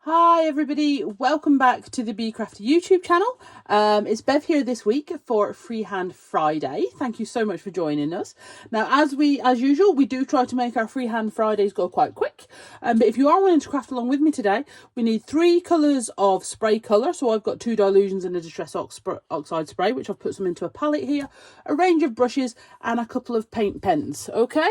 Hi everybody, welcome back to the Be Crafty YouTube channel. It's Bev here this week for Freehand Friday. Thank you so much for joining us. Now, as usual, we do try to make our Freehand Fridays go quite quick. But if you are wanting to craft along with me today, we need 3 colours of spray colour. So I've got 2 dilutions and a Distress Oxide spray, which I've put some into a palette here, a range of brushes and a couple of paint pens. Okay,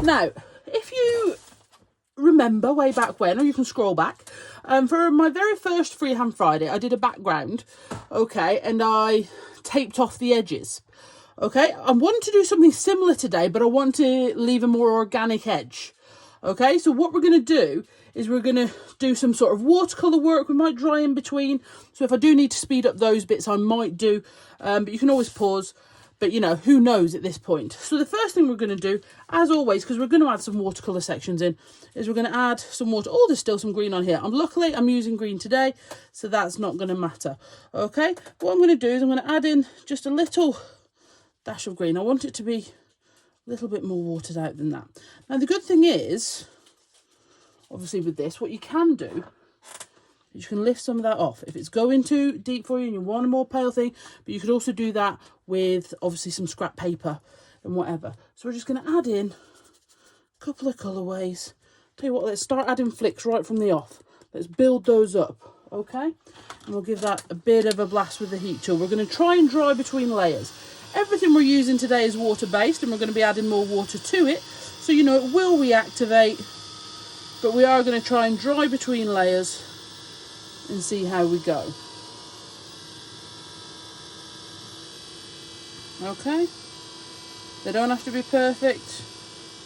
now if you remember way back when, or you can scroll back, for my very first Freehand Friday I did a background, okay, and I taped off the edges. Okay, I want to do something similar today, but I want to leave a more organic edge. Okay, so what we're going to do is we're going to do some sort of watercolour work. We might dry in between, so if I do need to speed up those bits I might do, but you can always pause. But, you know, who knows at this point. So the first thing we're going to do, as always, because we're going to add some watercolour sections in, is we're going to add some water. Oh, there's still some green on here. Luckily, I'm using green today, so that's not going to matter. Okay, what I'm going to do is I'm going to add in just a little dash of green. I want it to be a little bit more watered out than that. Now, the good thing is, obviously with this, what you can do, you can lift some of that off if it's going too deep for you and you want a more pale thing, but you could also do that with obviously some scrap paper and whatever. So we're just going to add in a couple of colourways. Tell you what, let's start adding flicks right from the off. Let's build those up, okay? And we'll give that a bit of a blast with the heat tool. We're going to try and dry between layers. Everything we're using today is water based, and we're going to be adding more water to it, so you know it will reactivate, but we are going to try and dry between layers and see how we go. Okay, they don't have to be perfect,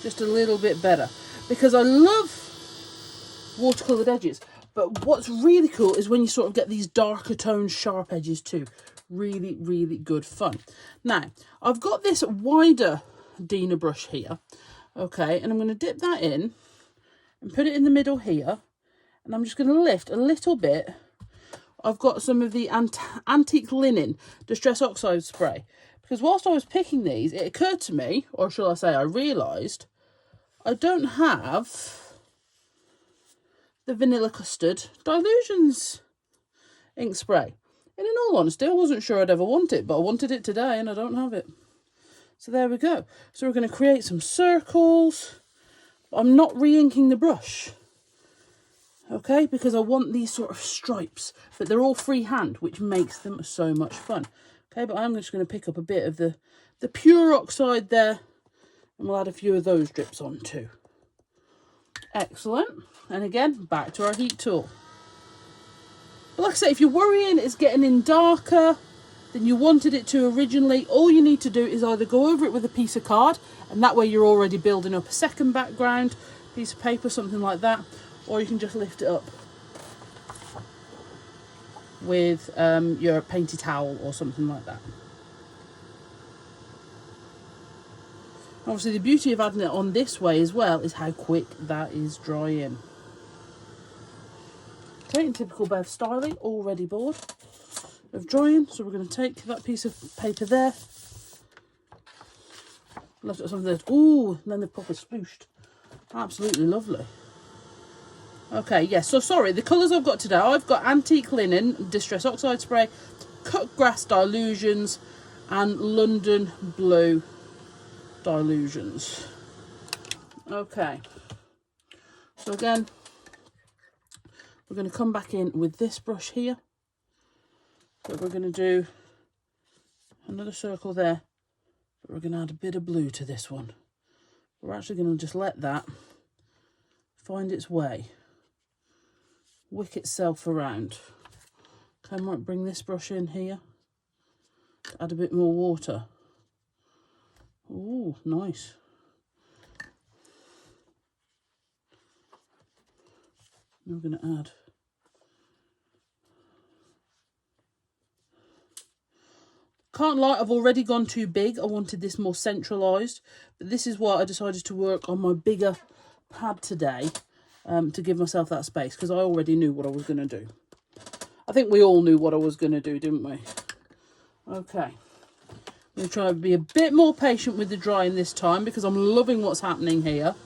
just a little bit better, because I love watercoloured edges, but what's really cool is when you sort of get these darker toned sharp edges too. Really good fun. Now I've got this wider Dina brush here, okay, and I'm going to dip that in and put it in the middle here. And I'm just going to lift a little bit. I've got some of the antique linen Distress Oxide spray. Because whilst I was picking these, it occurred to me, or shall I say I realised, I don't have the Vanilla Custard Dilutions ink spray. And in all honesty, I wasn't sure I'd ever want it, but I wanted it today and I don't have it. So there we go. So we're going to create some circles. I'm not re-inking the brush. Okay, because I want these sort of stripes, but they're all freehand, which makes them so much fun. Okay, but I'm just going to pick up a bit of the pure oxide there, and we'll add a few of those drips on too. Excellent. And again, back to our heat tool. But like I say, if you're worrying it's getting in darker than you wanted it to originally, all you need to do is either go over it with a piece of card, and that way you're already building up a second background, piece of paper, something like that, or you can just lift it up with your painted towel or something like that. Obviously the beauty of adding it on this way as well is how quick that is drying. Okay, in typical Bev styling, already bored of drying, so we're going to take that piece of paper there, lift it something there. Ooh, and then they're proper splooshed. Absolutely lovely. Okay, yes, so sorry, the colours I've got today, I've got Antique Linen Distress Oxide Spray, Cut Grass Dilutions, and London Blue Dilutions. Okay, so again, we're going to come back in with this brush here. So we're going to do another circle there, but we're going to add a bit of blue to this one. We're actually going to just let that find its way, wick itself around. Okay, I might bring this brush in here to add a bit more water. Oh, nice. Now we're going to add can't lie, I've already gone too big. I wanted this more centralised, but this is why I decided to work on my bigger pad today, to give myself that space, because I already knew what I was going to do. I think we all knew what I was going to do, didn't we? Okay, I'm going to try and be a bit more patient with the drying this time, because I'm loving what's happening here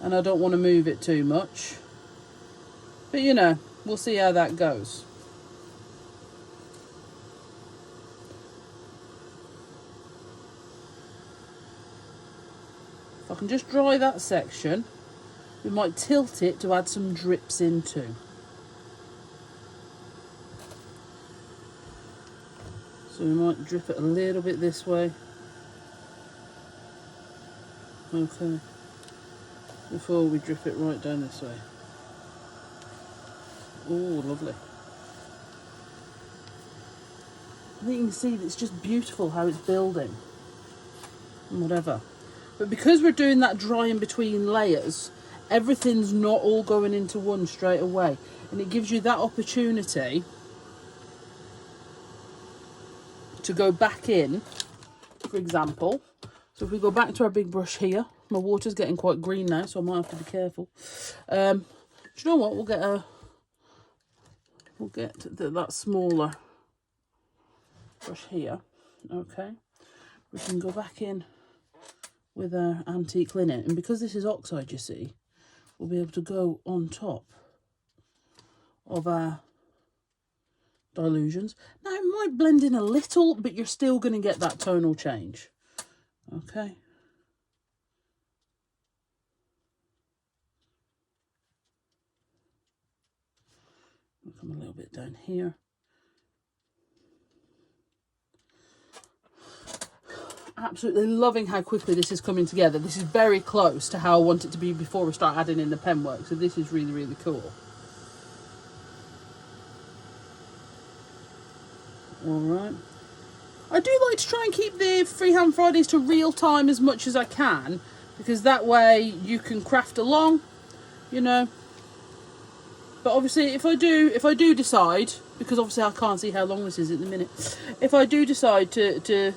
and I don't want to move it too much. But you know, We'll see how that goes. If I can just dry that section, we might tilt it to add some drips into. So we might drip it a little bit this way. Okay. Before we drip it right down this way. Oh, lovely. I think you can see that it's just beautiful how it's building. And whatever. But because we're doing that drying between layers, everything's not all going into one straight away. And it gives you that opportunity to go back in, for example. So if we go back to our big brush here, my water's getting quite green now, so I might have to be careful. Do you know what? We'll get that smaller brush here. Okay, we can go back in with our antique linen, and because this is oxide, you see, we'll be able to go on top of our dilutions. Now it might blend in a little, but you're still going to get that tonal change. Okay. I'll come a little bit down here. Absolutely loving how quickly this is coming together. This is very close to how I want it to be before we start adding in the pen work. So this is really, really cool. All right. I do like to try and keep the Freehand Fridays to real time as much as I can, because that way you can craft along, you know. But obviously if I do decide, because obviously I can't see how long this is at the minute, if I do decide to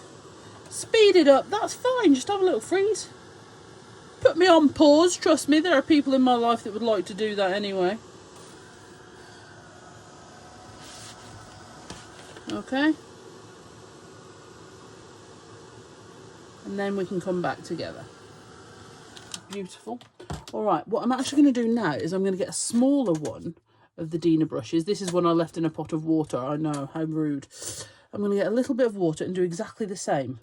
speed it up, that's fine. Just have a little freeze. Put me on pause. Trust me, there are people in my life that would like to do that anyway. Okay. And then we can come back together. Beautiful. All right, what I'm actually going to do now is I'm going to get a smaller one of the Dina brushes. This is one I left in a pot of water. I know, how rude. I'm going to get a little bit of water and do exactly the same.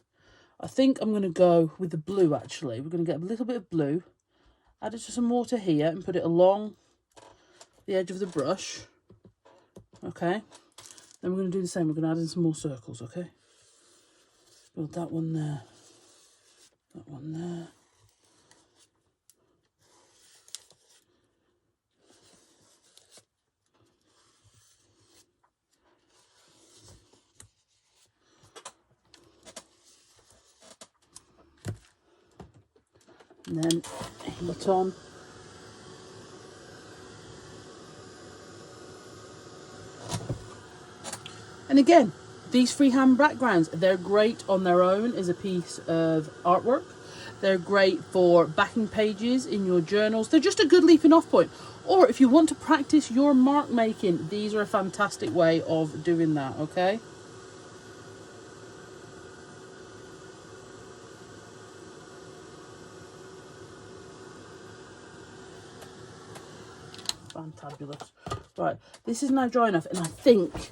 I think I'm going to go with the blue, actually. We're going to get a little bit of blue, add it to some water here and put it along the edge of the brush. Okay. Then we're going to do the same. We're going to add in some more circles, okay? Build that one there. That one there. And then heat on. And again, these freehand backgrounds, they're great on their own as a piece of artwork. They're great for backing pages in your journals. They're just a good leaping off point. Or if you want to practice your mark making, these are a fantastic way of doing that, okay? Fantabulous. Right, this is now dry enough, and I think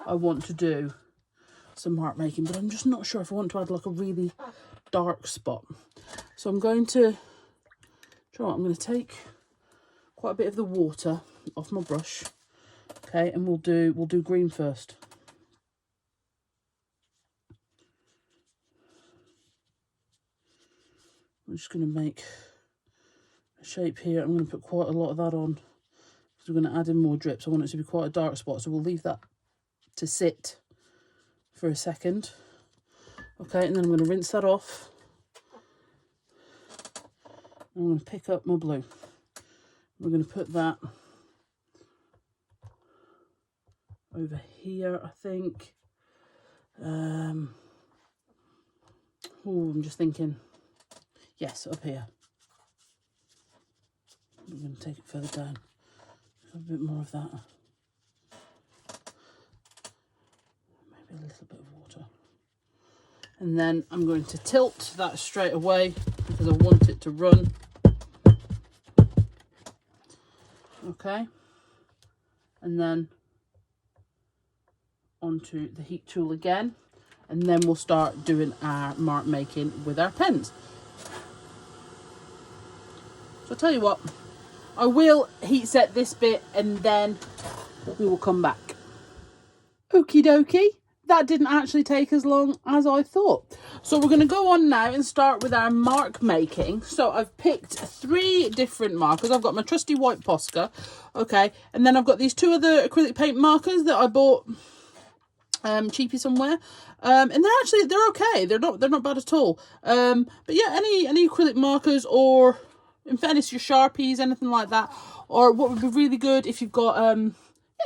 I want to do some mark making, but I'm just not sure if I want to add like a really dark spot. So I'm going to, I'm going to take quite a bit of the water off my brush, okay, and we'll do green first. I'm just going to make a shape here. I'm going to put quite a lot of that on because we're going to add in more drips. I want it to be quite a dark spot, so we'll leave that to sit for a second. Okay, and then I'm going to rinse that off. I'm going to pick up my blue. We're going to put that over here, I think. I'm just thinking, yes, up here. I'm going to take it further down. A bit more of that. Maybe a little bit of water. And then I'm going to tilt that straight away because I want it to run. Okay. and then onto the heat tool again, and then we'll start doing our mark making with our pens. So I'll tell you what, I will heat set this bit and then we will come back. Okie dokie, that didn't actually take as long as I thought. So we're going to go on now and start with our mark making. So I've picked 3 different markers. I've got my trusty white Posca, okay, and then I've got these 2 other acrylic paint markers that I bought cheapy somewhere, and they're okay. They're not bad at all. But yeah, any acrylic markers, or in fairness, your Sharpies, anything like that, or what would be really good if you've got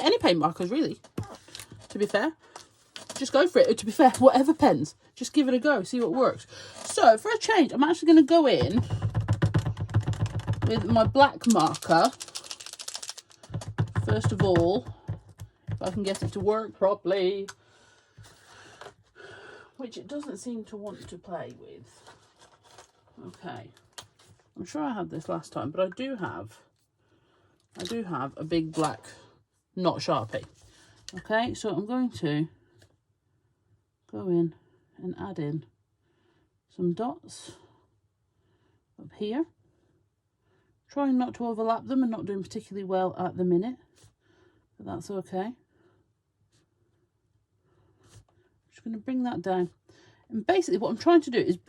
any paint markers really, to be fair, just go for it. To be fair, whatever pens, just give it a go, see what works. So for a change, I'm actually going to go in with my black marker first of all, if I can get it to work properly, which it doesn't seem to want to play with. Okay, I'm sure I had this last time, but I do have a big black, not Sharpie. Okay, so I'm going to go in and add in some dots up here, trying not to overlap them and not doing particularly well at the minute, but that's okay. Just going to bring that down, and basically what I'm trying to do is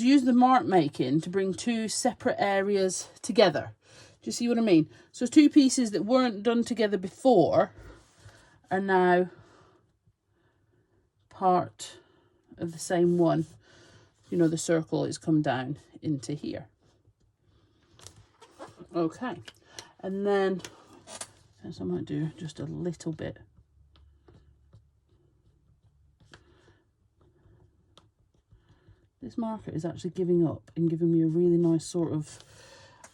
use the mark making to bring 2 separate areas together. Do you see what I mean? So 2 pieces that weren't done together before are now part of the same one. You know, the circle has come down into here. Okay, and then I might do just a little bit. This marker is actually giving up and giving me a really nice sort of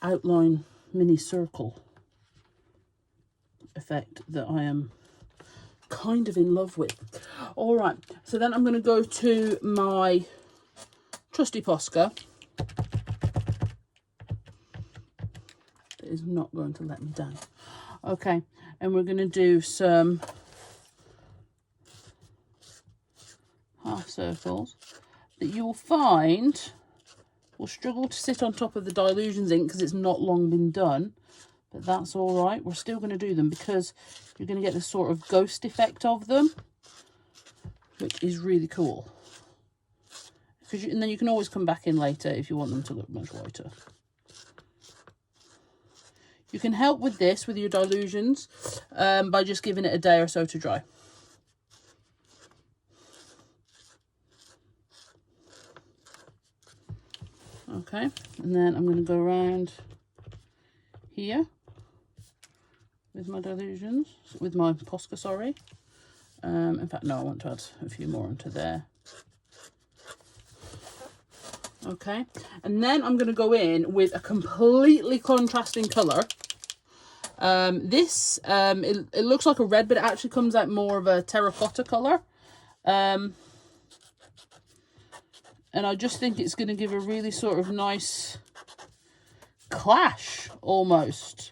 outline mini circle effect that I am kind of in love with. All right, so then I'm going to go to my trusty Posca. It is not going to let me down. Okay, and we're going to do some half circles that you will find will struggle to sit on top of the Dilutions ink because it's not long been done, but that's all right. We're still going to do them because you're going to get this sort of ghost effect of them, which is really cool. And then you can always come back in later if you want them to look much whiter. You can help with this, with your Dilutions, by just giving it a day or so to dry. Okay, and then I'm going to go around here with my Dilutions, with my Posca, sorry. In fact, no, I want to add a few more onto there. Okay, and then I'm going to go in with a completely contrasting colour. It looks like a red, but it actually comes out more of a terracotta colour. And I just think it's going to give a really sort of nice clash, almost.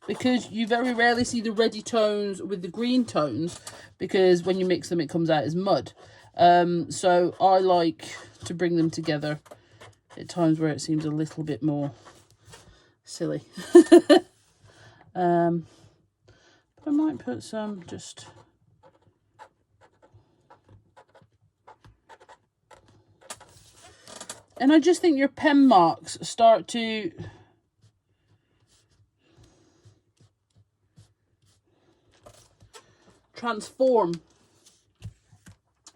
Because you very rarely see the reddy tones with the green tones, because when you mix them, it comes out as mud. So I like to bring them together at times where it seems a little bit more silly. But I might put some just... And I just think your pen marks start to... transform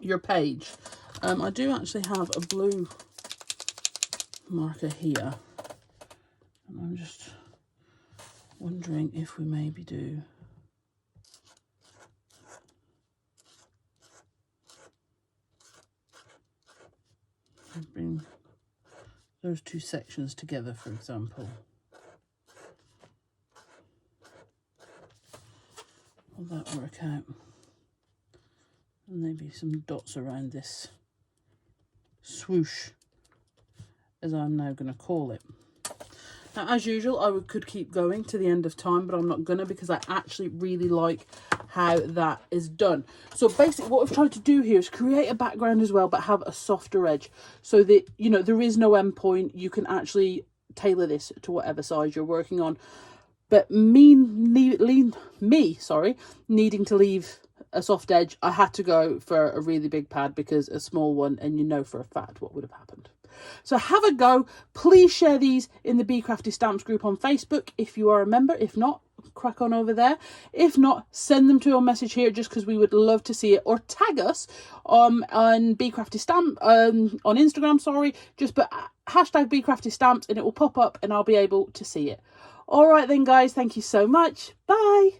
your page. I do actually have a blue marker here, and I'm just wondering if we maybe do bring those 2 sections together, for example. Will that work out? And maybe some dots around this swoosh as I'm now going to call it. Now, as usual, I could keep going to the end of time, but I'm not going to, because I actually really like how that is done. So basically what I've tried to do here is create a background as well, but have a softer edge so that, you know, there is no end point. You can actually tailor this to whatever size you're working on. But needing to leave a soft edge, I had to go for a really big pad because a small one, and you know for a fact what would have happened. So have a go. Please share these in the Be Crafty Stamps group on Facebook if you are a member. If not, crack on over there. If not, send them to our message here, just because we would love to see it, or tag us on Be Crafty Stamp on Instagram. Sorry, just put hashtag Be Crafty Stamps and it will pop up and I'll be able to see it. All right then, guys, thank you so much. Bye.